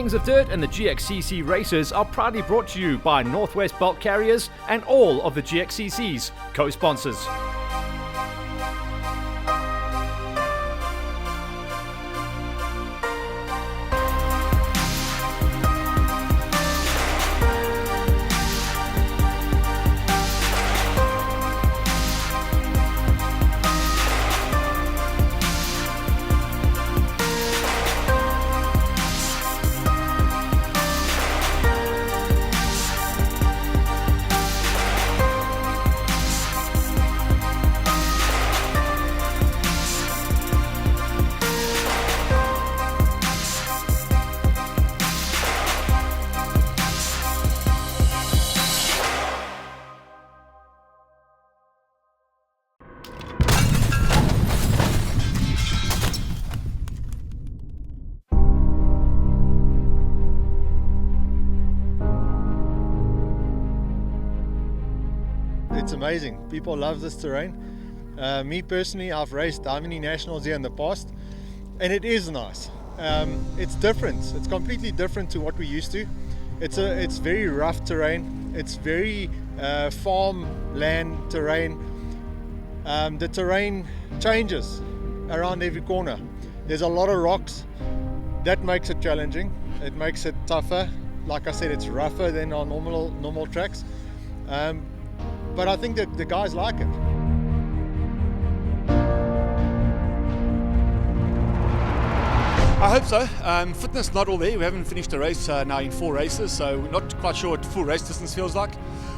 Kings of Dirt and the GXCC races are proudly brought to you by Northwest Bulk Carriers and all of the GXCC's co-sponsors. It's amazing. People love this terrain. Me personally, I've raced how many nationals here in the past, and it is nice. It's different. It's completely different to what we used to. It's very rough terrain. It's very farmland terrain. The terrain changes around every corner. There's a lot of rocks. That makes it challenging. It makes it tougher. Like I said, it's rougher than our normal tracks. But I think that the guys like it. I hope so. Fitness not all there. We haven't finished a race now in 4 races, so we're not quite sure what full race distance feels like.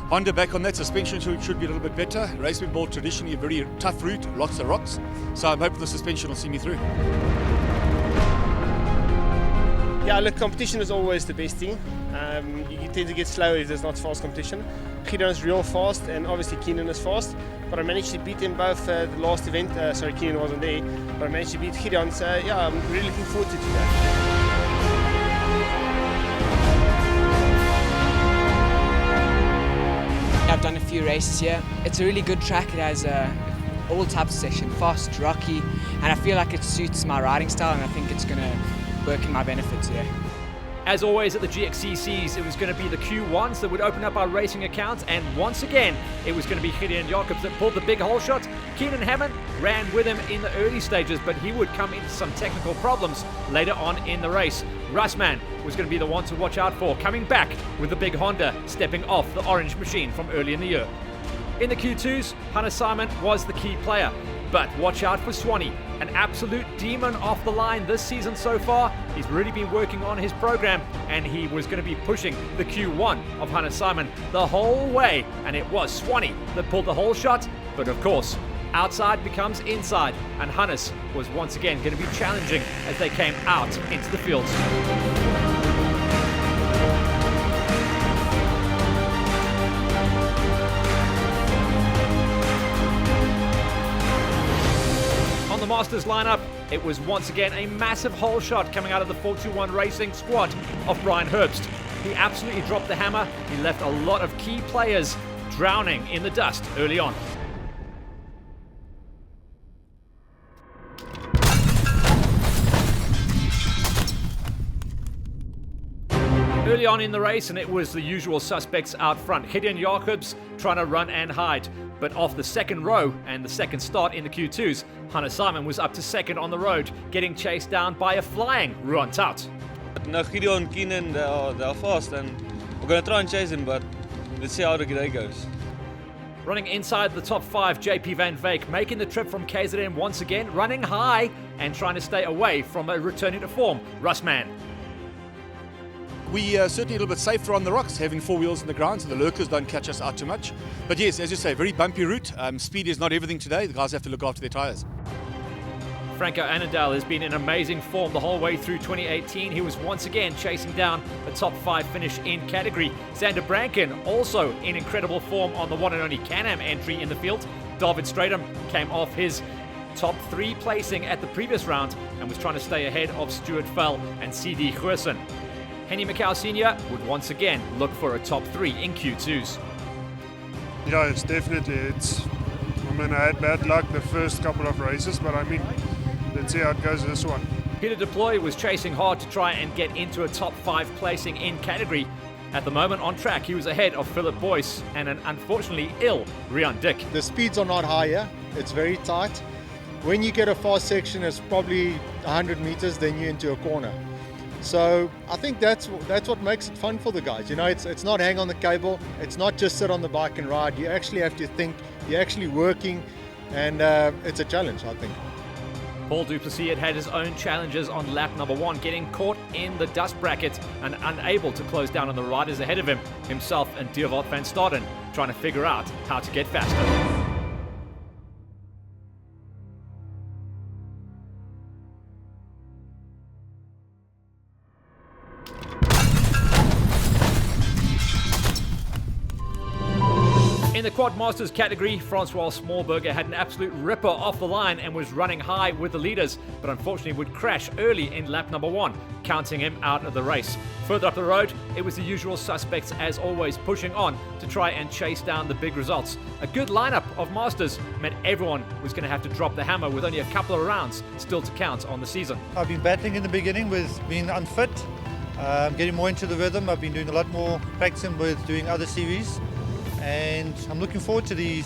Honda back on that, suspension should be a little bit better. Rysmierbult traditionally a very tough route, lots of rocks, so I'm hoping the suspension will see me through. Yeah, look, competition is always the best thing. You tend to get slower if there's not fast competition. Gideon's real fast, and obviously Keenan is fast, but I managed to beat them both the last event. Sorry, Keenan wasn't there, but I managed to beat Gideon, so yeah, I'm really looking forward to today. I've done a few races here. It's a really good track. It has all types of section, fast, rocky, and I feel like it suits my riding style, and I think it's going to work in my benefit today. As always at the GXCCs, it was going to be the Q1s that would open up our racing accounts, and once again, it was going to be Gideon Jacobs that pulled the big hole shot. Keenan Hammond ran with him in the early stages, but he would come into some technical problems later on in the race. Rysman was going to be the one to watch out for, coming back with the big Honda, stepping off the orange machine from early in the year. In the Q2s, Hannah Simon was the key player. But watch out for Swanee, an absolute demon off the line this season so far. He's really been working on his program, and he was going to be pushing the Q1 of Hannah Simon the whole way, and it was Swanee that pulled the whole shot. But of course, outside becomes inside, and Hannes was once again going to be challenging as they came out into the fields. On the Masters lineup, it was once again a massive hole shot coming out of the 421 Racing squad of Brian Herbst. He absolutely dropped the hammer. He left a lot of key players drowning in the dust early on. Early on in the race, and it was the usual suspects out front. Gideon Jacobs trying to run and hide. But off the second row and the second start in the Q2s, Hannah Simon was up to second on the road, getting chased down by a flying Ruan Tout. Now Gideon and Keenan, they're fast, and we're going to try and chase him, but let's see how the day goes. Running inside the top 5, JP Van Veek making the trip from KZN once again, running high and trying to stay away from a returning to form, Rysman. We are certainly a little bit safer on the rocks, having 4 wheels in the ground, so the lurkers don't catch us out too much. But yes, as you say, very bumpy route. Speed is not everything today. The guys have to look after their tyres. Franco Annandale has been in amazing form the whole way through 2018. He was once again chasing down a top 5 finish in category. Xander Branken also in incredible form on the one and only Can-Am entry in the field. David Stratum came off his top 3 placing at the previous round and was trying to stay ahead of Stuart Fell and CD Goosen. Henny Macau Sr. would once again look for a top 3 in Q2s. Yeah, it's definitely. I had bad luck the first couple of races, but I mean, let's see how it goes this one. Peter Deploy was chasing hard to try and get into a top 5 placing in category. At the moment on track, he was ahead of Philip Boyce and an unfortunately ill Rian Dick. The speeds are not higher, it's very tight. When you get a fast section, it's probably 100 meters, then you're into a corner. So I think that's what makes it fun for the guys. You know, it's not hang on the cable, it's not just sit on the bike and ride. You actually have to think, you're actually working, and it's a challenge, I think. Paul Duplessis had his own challenges on lap number 1, getting caught in the dust bracket and unable to close down on the riders ahead of him. Himself and Dierwold van Staden trying to figure out how to get faster. In the Quad Masters category, Francois Smallberger had an absolute ripper off the line and was running high with the leaders, but unfortunately would crash early in lap number 1, counting him out of the race. Further up the road, it was the usual suspects as always pushing on to try and chase down the big results. A good lineup of Masters meant everyone was going to have to drop the hammer with only a couple of rounds still to count on the season. I've been battling in the beginning with being unfit, getting more into the rhythm. I've been doing a lot more practicing with doing other series. And I'm looking forward to the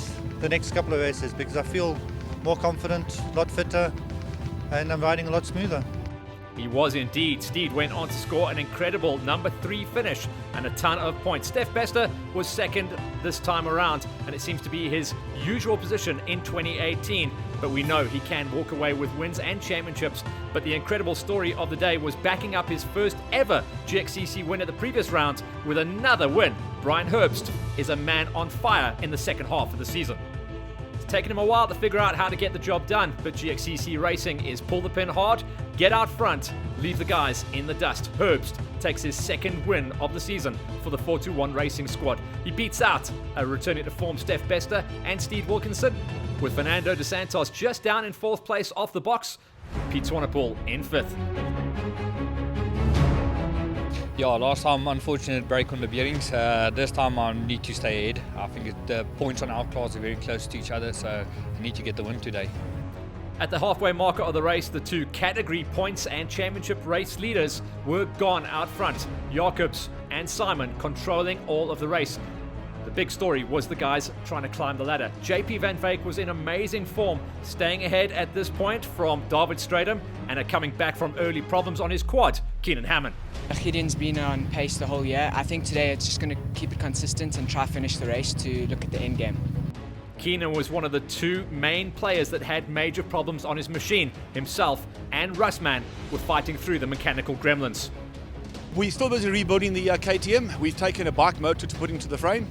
next couple of races because I feel more confident, a lot fitter, and I'm riding a lot smoother. He was indeed. Steed went on to score an incredible number 3 finish and a ton of points. Steph Bester was second this time around, and it seems to be his usual position in 2018. But we know he can walk away with wins and championships. But the incredible story of the day was backing up his first ever GXCC win at the previous round with another win. Brian Herbst is a man on fire in the second half of the season. It's taken him a while to figure out how to get the job done, but GXCC Racing is pull the pin hard, get out front, leave the guys in the dust. Herbst takes his second win of the season for the 421 Racing squad. He beats out a returning to form Steph Bester and Steve Wilkinson, with Fernando de Santos just down in 4th place off the box, Pete Swanepoel in 5th. Yeah, last time unfortunate break on the bearings. This time I need to stay ahead. I think the points on our class are very close to each other, so I need to get the win today. At the halfway marker of the race, the 2 category points and championship race leaders were gone out front. Jacobs and Simon controlling all of the race. The big story was the guys trying to climb the ladder. JP Van Veek was in amazing form, staying ahead at this point from David Stratum and coming back from early problems on his quad, Keenan Hammond. Gideon's been on pace the whole year. I think today it's just going to keep it consistent and try finish the race to look at the end game. Keenan was one of the 2 main players that had major problems on his machine. Himself and Rysmierbult were fighting through the mechanical gremlins. We're still busy rebuilding the KTM. We've taken a bike motor to put into the frame.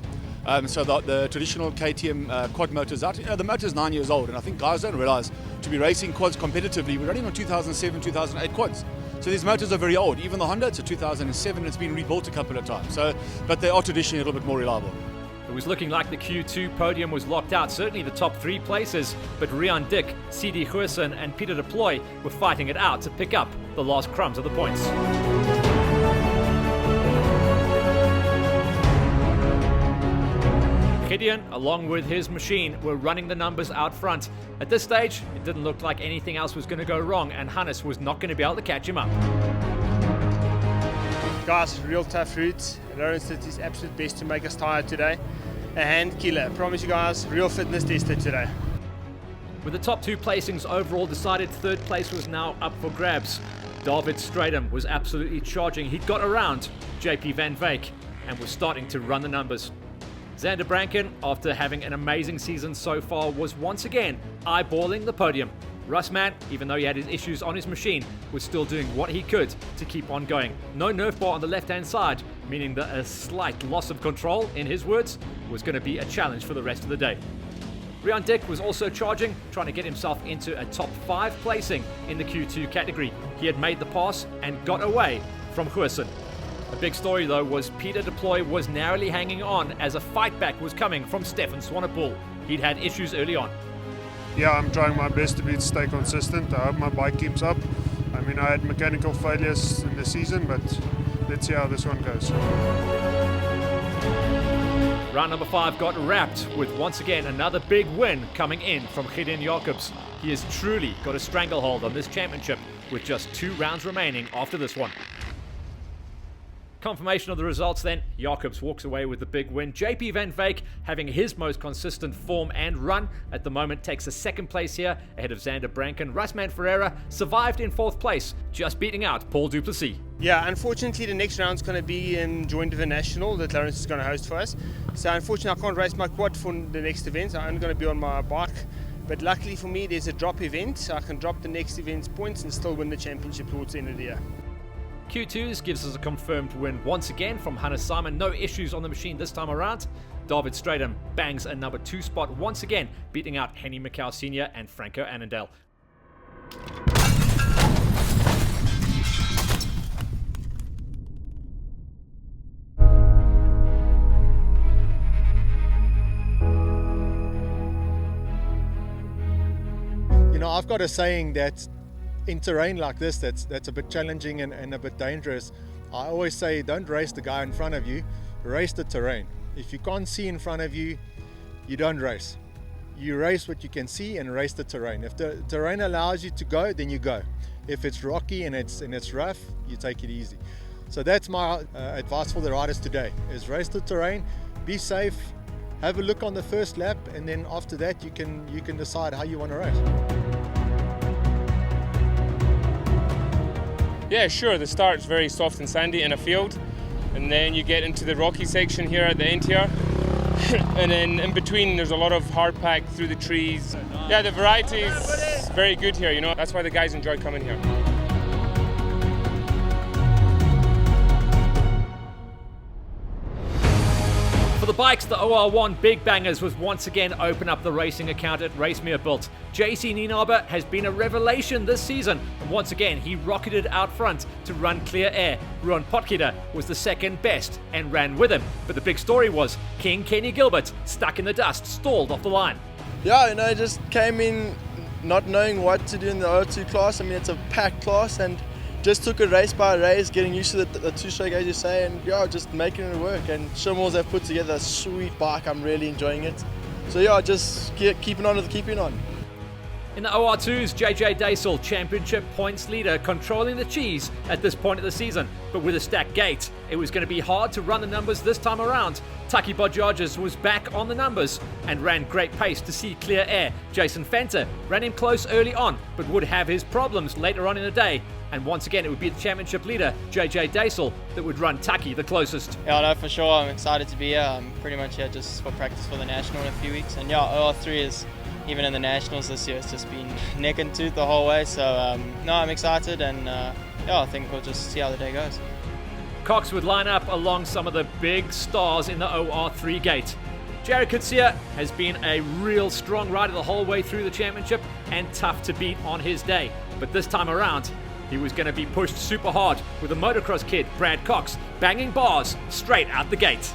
So the traditional KTM quad motor's out. You know, the motor's 9 years old, and I think guys don't realize to be racing quads competitively, we're running on 2007, 2008 quads. So these motors are very old. Even the Honda, it's a 2007, it's been rebuilt a couple of times. But they are traditionally a little bit more reliable. It was looking like the Q2 podium was locked out, certainly the top 3 places, but Rian Dick, CD Goosen and Peter Deploy were fighting it out to pick up the last crumbs of the points. Gideon, along with his machine, were running the numbers out front. At this stage, it didn't look like anything else was going to go wrong, and Hannes was not going to be able to catch him up. Guys, real tough route. Lawrence did his absolute best to make us tired today. A hand killer. Promise you guys, real fitness tested today. With the top 2 placings overall decided, 3rd place was now up for grabs. David Stratum was absolutely charging. He'd got around JP Van Veek and was starting to run the numbers. Xander Branken, after having an amazing season so far, was once again eyeballing the podium. Rysmierbult, even though he had his issues on his machine, was still doing what he could to keep on going. No nerf bar on the left-hand side, meaning that a slight loss of control, in his words, was going to be a challenge for the rest of the day. Rian Dick was also charging, trying to get himself into a top 5 placing in the Q2 category. He had made the pass and got away from Goosen. A big story though was Peter Deploy was narrowly hanging on as a fight back was coming from Stefan Swanepoel. He'd had issues early on. Yeah, I'm trying my best to stay consistent. I hope my bike keeps up. I mean, I had mechanical failures in the season, but let's see how this one goes. Round number 5 got wrapped with once again another big win coming in from Gideon Jacobs. He has truly got a stranglehold on this championship with just 2 rounds remaining after this one. Confirmation of the results then, Jacobs walks away with the big win. JP Van Veek, having his most consistent form and run at the moment, takes a 2nd place here ahead of Xander Branken. Rysmierbult Ferreira survived in 4th place, just beating out Paul Duplessis. Yeah, unfortunately the next round's going to be in Joint Division National that Lawrence is going to host for us. So unfortunately I can't race my quad for the next event. I'm only going to be on my bike. But luckily for me there's a drop event, so I can drop the next event's points and still win the championship towards the end of the year. Q2s gives us a confirmed win once again from Hannes Simon. No issues on the machine this time around. David Stratham bangs a number 2 spot once again, beating out Henny Macau Sr. and Franco Annandale. You know, I've got a saying that in terrain like this that's a bit challenging and a bit dangerous, I always say don't race the guy in front of you, race the terrain. If you can't see in front of you, you don't race. You race what you can see and race the terrain. If the terrain allows you to go, then you go. If it's rocky and it's rough, you take it easy. So that's my advice for the riders today, is race the terrain, be safe, have a look on the first lap, and then after that you can decide how you want to race. Yeah, sure, the start's very soft and sandy in a field, and then you get into the rocky section here at the end here, and then in between there's a lot of hard pack through the trees. Yeah, the variety is very good here, you know, that's why the guys enjoy coming here. For the bikes, the OR1 Big Bangers was once again open up the racing account at Rysmierbult. JC Nienaber has been a revelation this season, and once again he rocketed out front to run clear air. Ruan Potgieter was the 2nd best and ran with him, but the big story was King Kenny Gilbert, stuck in the dust, stalled off the line. Yeah, you know, I just came in not knowing what to do in the O2 class. I mean, it's a packed class, and just took it race by race, getting used to the 2-stroke, as you say, and yeah, just making it work. And Schimmels have put together a sweet bike. I'm really enjoying it. So yeah, just keeping on with keeping on. In the OR2s, JJ Daisel, championship points leader, controlling the cheese at this point of the season. But with a stacked gate, it was going to be hard to run the numbers this time around. Taki Bodjodges was back on the numbers and ran great pace to see clear air. Jason Fenter ran him close early on, but would have his problems later on in the day. And once again, it would be the championship leader, JJ Daisel, that would run Taki the closest. Yeah, no, for sure. I'm excited to be here. I'm pretty much here just for practice for the National in a few weeks. And yeah, OR3 is, even in the Nationals this year, it's just been neck and tooth the whole way. So, no, I'm excited, and yeah, I think we'll just see how the day goes. Cox would line up along some of the big stars in the OR3 gate. Jared Kutsia has been a real strong rider the whole way through the championship and tough to beat on his day. But this time around, he was going to be pushed super hard with a motocross kid, Brad Cox, banging bars straight out the gate.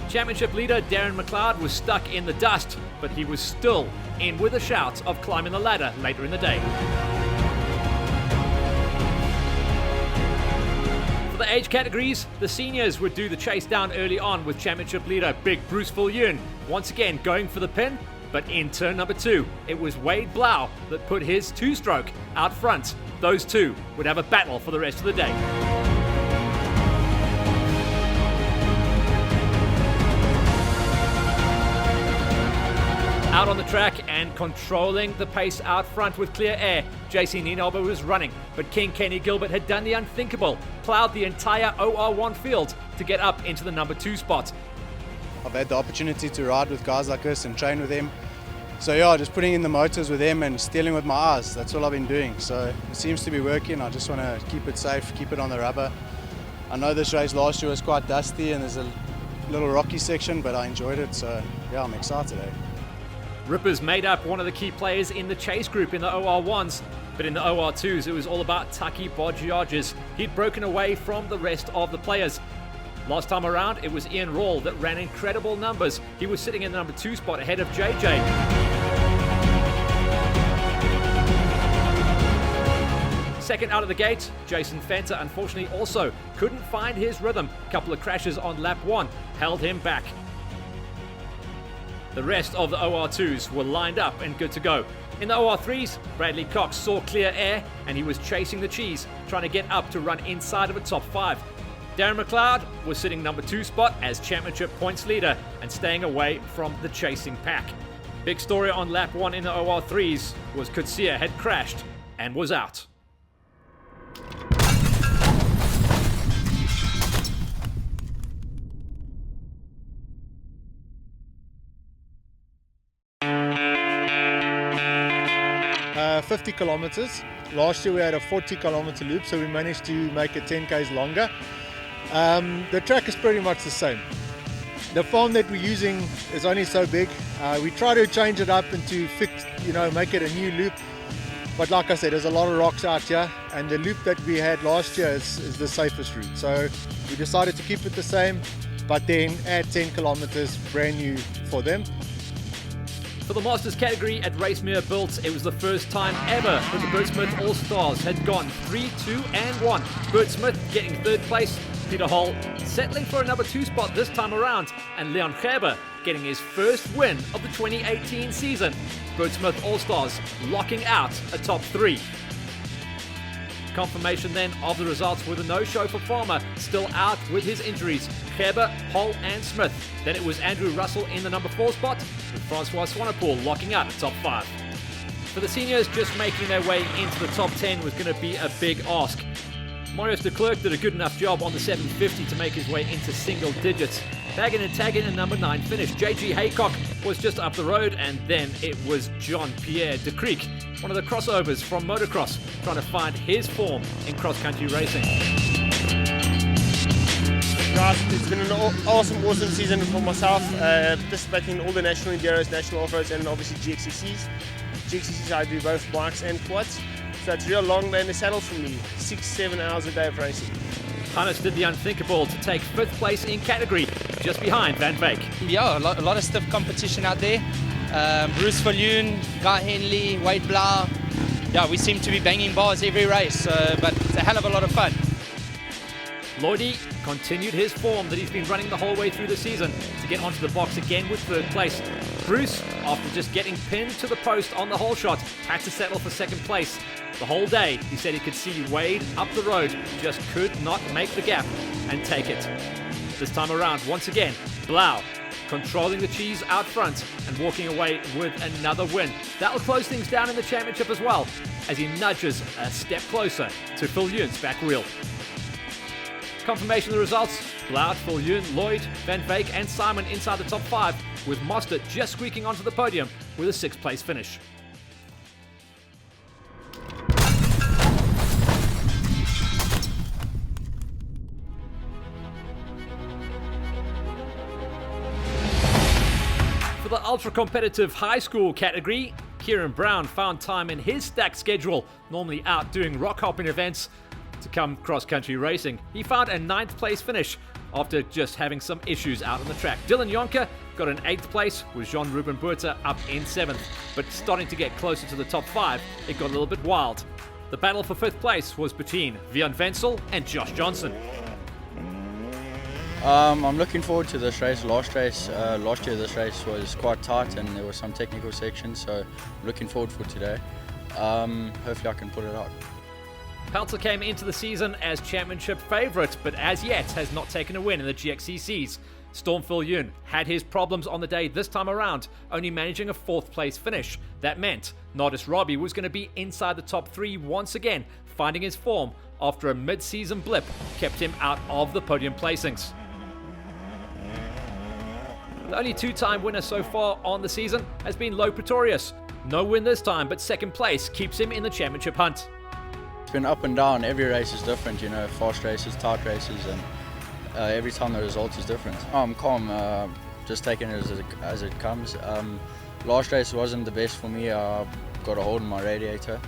Championship leader Darren McLeod was stuck in the dust, but he was still in with a shout of climbing the ladder later in the day. For the age categories, the seniors would do the chase down early on with championship leader Big Bruce Viljoen once again going for the pin. But in turn number 2, it was Wade Blau that put his 2-stroke out front. Those two would have a battle for the rest of the day. Out on the track and controlling the pace out front with clear air, JC Nienaber was running, but King Kenny Gilbert had done the unthinkable, plowed the entire OR1 field to get up into the number 2 spot. I've had the opportunity to ride with guys like this and train with them. So yeah, just putting in the motors with them and stealing with my eyes. That's all I've been doing. So it seems to be working. I just want to keep it safe, keep it on the rubber. I know this race last year was quite dusty and there's a little rocky section, but I enjoyed it. So yeah, I'm excited. Rippers made up one of the key players in the chase group in the OR1s, but in the OR2s it was all about Taki Bodjodges. He'd broken away from the rest of the players. Last time around, it was Ian Rawle that ran incredible numbers. He was sitting in the number 2 spot ahead of JJ. Second out of the gate, Jason Fenter unfortunately also couldn't find his rhythm. A couple of crashes on lap 1 held him back. The rest of the OR2s were lined up and good to go. In the OR3s, Bradley Cox saw clear air and he was chasing the cheese, trying to get up to run inside of a top 5. Darren McLeod was sitting number 2 spot as championship points leader and staying away from the chasing pack. Big story on lap 1 in the OR3s was Coetzee had crashed and was out. Uh, 50 kilometers. Last year we had a 40 kilometer loop, so we managed to make it 10 k's longer. The track is pretty much the same. The farm that we're using is only so big. We try to change it up and to fix, make it a new loop. But like I said, there's a lot of rocks out here, and the loop that we had last year is the safest route. So we decided to keep it the same, but then add 10 kilometers brand new for them. For the Masters category at Rysmierbult, it was the first time ever that the Bert Smith All-Stars had gone 3, 2 and 1. Bert Smith getting 3rd place, Peter Hall settling for a number 2 spot this time around, and Leon Gerber getting his first win of the 2018 season. Bert Smith All-Stars locking out a top 3. Confirmation then of the results with a no-show for Farmer, still out with his injuries. Gerber, Hall and Smith. Then it was Andrew Russell in the number 4 spot, with Francois Swanepoel locking out a top 5. For the seniors, just making their way into the top 10 was going to be a big ask. Marius de Klerk did a good enough job on the 750 to make his way into single digits. Bagging and tagging a number 9 finish. JG Haycock was just up the road, and then it was Jean-Pierre de Creek, one of the crossovers from motocross, trying to find his form in cross-country racing. Guys, it's been an awesome season for myself, participating in all the national enduros, national off-roads, and obviously GXCCs. GXCCs, I do both bikes and quads, so it's a real long day in the saddle for me, 6-7 hours a day of racing. Hannes did the unthinkable to take 5th place in category, just behind Van Veek. Yeah, a lot of stiff competition out there. Bruce Viljoen, Guy Henley, Wade Blau. Yeah, we seem to be banging bars every race, but it's a hell of a lot of fun. Lloydie continued his form that he's been running the whole way through the season to get onto the box again with 3rd place. Bruce, after just getting pinned to the post on the hole shot, had to settle for 2nd place. The whole day, he said he could see Wade up the road, just could not make the gap and take it. This time around, once again, Blau controlling the cheese out front and walking away with another win. That'll close things down in the championship as well, as he nudges a step closer to Viljoen's back wheel. Confirmation of the results: Blau, Viljoen, Lloyd, Van Veek and Simon inside the top 5, with Mostert just squeaking onto the podium with a 6th place finish. For the ultra-competitive high school category, Kieran Brown found time in his stacked schedule, normally out doing rock hopping events, to come cross-country racing. He found a 9th place finish after just having some issues out on the track. Dylan Jonker got an 8th place with Jean-Ruben Buerta up in 7th, but starting to get closer to the top 5, it got a little bit wild. The battle for 5th place was between Vian Wenzel and Josh Johnson. I'm looking forward to this race. Last year this race was quite tight and there were some technical sections, so I'm looking forward for today. Hopefully I can put it out. Pelter came into the season as championship favourite, but as yet has not taken a win in the GXCCs. Storm Viljoen had his problems on the day this time around, only managing a 4th place finish. That meant Nardis Robbie was going to be inside the top 3 once again, finding his form after a mid-season blip kept him out of the podium placings. The only 2-time winner so far on the season has been Lo Pretorius. No win this time, but 2nd place keeps him in the championship hunt. It's been up and down. Every race is different, fast races, tight races, and every time the result is different. I'm calm, just taking it as it comes. Last race wasn't the best for me. I got a hold in my radiator,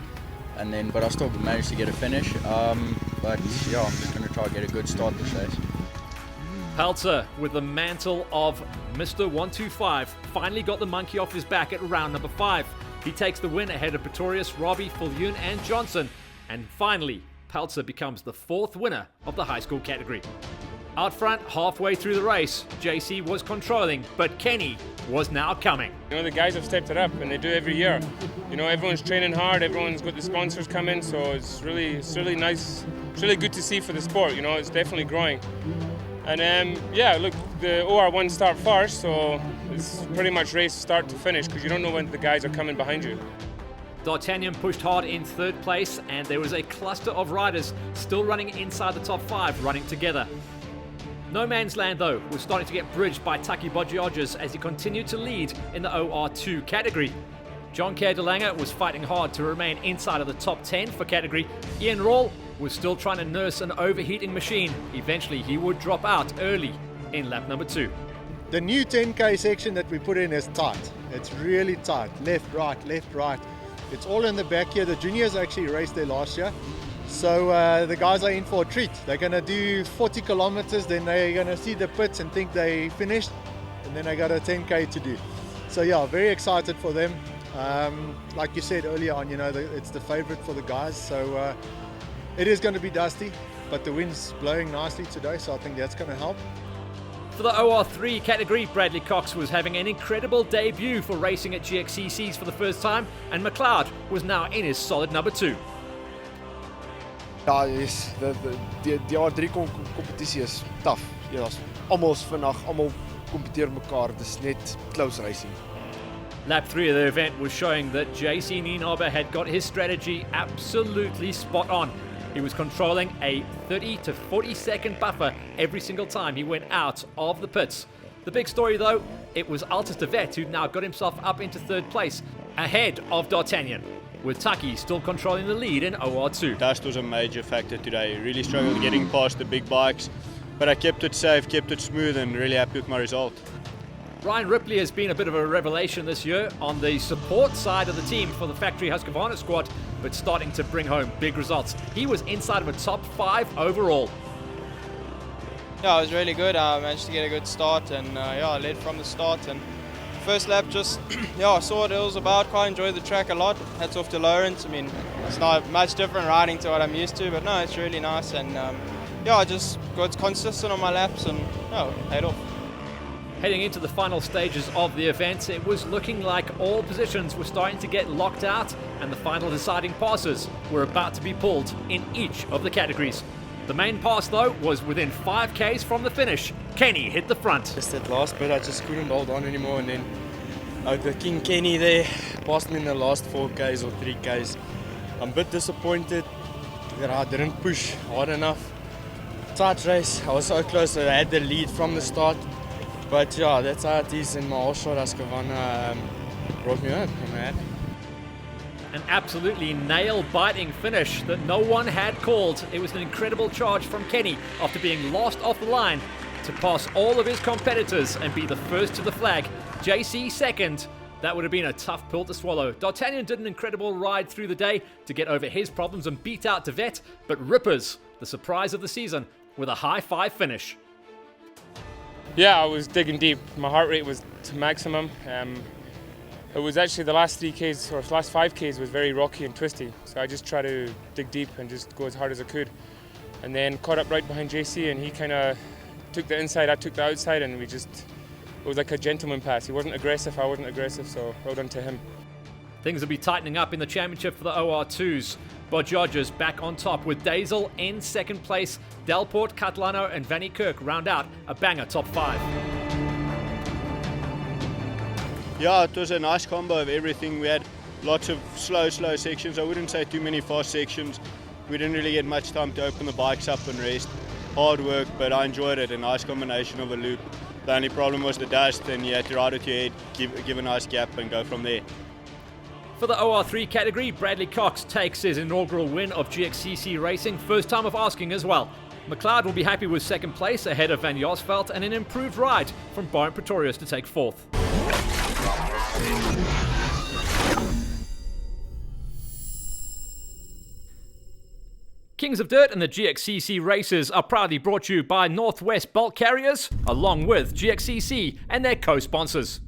but I still managed to get a finish. But yeah, I'm just going to try to get a good start this race. Pelter, with the mantle of Mr. 125, finally got the monkey off his back at round number 5. He takes the win ahead of Pretorius, Robbie, Viljoen and Johnson. And finally, Pelter becomes the 4th winner of the high school category. Out front, halfway through the race, JC was controlling, but Kenny was now coming. You know, the guys have stepped it up, and they do every year. You know, everyone's training hard, everyone's got the sponsors coming, so it's really nice. It's really good to see for the sport, you know, it's definitely growing. And yeah, look, the OR1 start first, so it's pretty much race start to finish, because you don't know when the guys are coming behind you. D'Artagnan pushed hard in third place, and there was a cluster of riders still running inside the top 5, running together. No man's land, though, was starting to get bridged by Taki Bodgiodges as he continued to lead in the OR2 category. John Kerr de Lange was fighting hard to remain inside of the top 10 for category. Ian Rawle was still trying to nurse an overheating machine. Eventually, he would drop out early in lap number 2. The new 10K section that we put in is tight. It's really tight. Left, right. It's all in the back here. The juniors actually raced there last year. So the guys are in for a treat. They're going to do 40 kilometers, then they're going to see the pits and think they finished, and then they got a 10K to do. So yeah, very excited for them. Like you said earlier on, you know, it's the favorite for the guys. So it is going to be dusty, but the wind's blowing nicely today, so I think that's going to help. For the OR3 category, Bradley Cox was having an incredible debut for racing at GXCCs for the first time, and McLeod was now in his solid number 2. Ja, die R3 competisie is tough. Ja, almal is vinnig, almal kompeteer mekaar. Dis net close racing. Lap 3 of the event was showing that JC Nienhaber had got his strategy absolutely spot on. He was controlling a 30 to 40 second buffer every single time he went out of the pits. The big story though, it was Altus de Vet who now got himself up into third place, ahead of D'Artagnan, with Taki still controlling the lead in OR2. Dust was a major factor today. Really struggled getting past the big bikes, but I kept it safe, kept it smooth, and really happy with my result. Ryan Ripley has been a bit of a revelation this year on the support side of the team for the factory Husqvarna squad, but starting to bring home big results. He was inside of a top 5 overall. Yeah, it was really good. I managed to get a good start, and yeah, I led from the start. And first lap, just yeah, I saw what it was about. Quite enjoyed the track a lot. Hats off to Lawrence. I mean, it's not much different riding to what I'm used to, but no, it's really nice. And yeah, I just got consistent on my laps, and yeah, it paid off. Heading into the final stages of the event, it was looking like all positions were starting to get locked out, and the final deciding passes were about to be pulled in each of the categories. The main pass, though, was within 5Ks from the finish. Kenny hit the front. Just that last bit, I just couldn't hold on anymore, and then the King Kenny there passed me in the last 4Ks or 3Ks. I'm a bit disappointed that I didn't push hard enough. Tight race, I was so close that I had the lead from the start. But yeah, that's how it is, in my whole shot Husqvarna brought me home. I'm happy. An absolutely nail-biting finish that no one had called. It was an incredible charge from Kenny after being lost off the line to pass all of his competitors and be the first to the flag. JC second. That would have been a tough pill to swallow. D'Artagnan did an incredible ride through the day to get over his problems and beat out de Vet, but Rippers, the surprise of the season, with a high 5 finish. Yeah, I was digging deep. My heart rate was to maximum. It was actually the last 3Ks or last 5Ks was very rocky and twisty. So I just tried to dig deep and just go as hard as I could. And then caught up right behind JC, and he kind of took the inside, I took the outside, and it was like a gentleman pass. He wasn't aggressive, I wasn't aggressive, so well done to him. Things will be tightening up in the championship for the OR2s. Bodgiodges back on top with Dazel in second place. Delport, Catlano and Vanny Kirk round out a banger top 5. Yeah, it was a nice combo of everything. We had lots of slow sections. I wouldn't say too many fast sections. We didn't really get much time to open the bikes up and rest. Hard work, but I enjoyed it. A nice combination of a loop. The only problem was the dust, and you had to ride with your head, give a nice gap and go from there. For the OR3 category, Bradley Cox takes his inaugural win of GXCC racing, first time of asking as well. McLeod will be happy with second place ahead of Van Josveld and an improved ride from Byron Pretorius to take fourth. Kings of Dirt and the GXCC races are proudly brought to you by Northwest Bulk Carriers, along with GXCC and their co-sponsors.